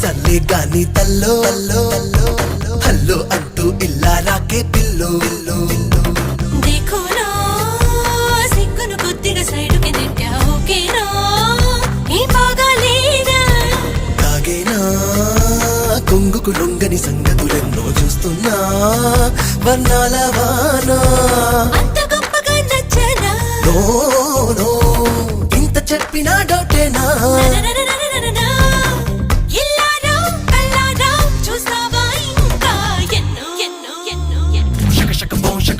Salle గాని తల్లో hello అంటూ ఇల్లా రాకే పిల్లో देखोना సిగ్గును కొద్దిగా సైడుకి నెట్టా ఓకేనా ఈ బాగాలేనా తాగేనా కొంగుకు లొంగని సంగతులెన్నో చూస్తున్నా వర్ణాల వానా అంత గొప్పగా నచ్చనా నో నో ఇంత చెప్పినా డౌటేనా ననననననననా. ఇల్లారా, కల్లారా, చూస్తావా ఇంకా ఎన్నో ఎన్నో ఎన్నో ఎన్నో షక షక బోం షక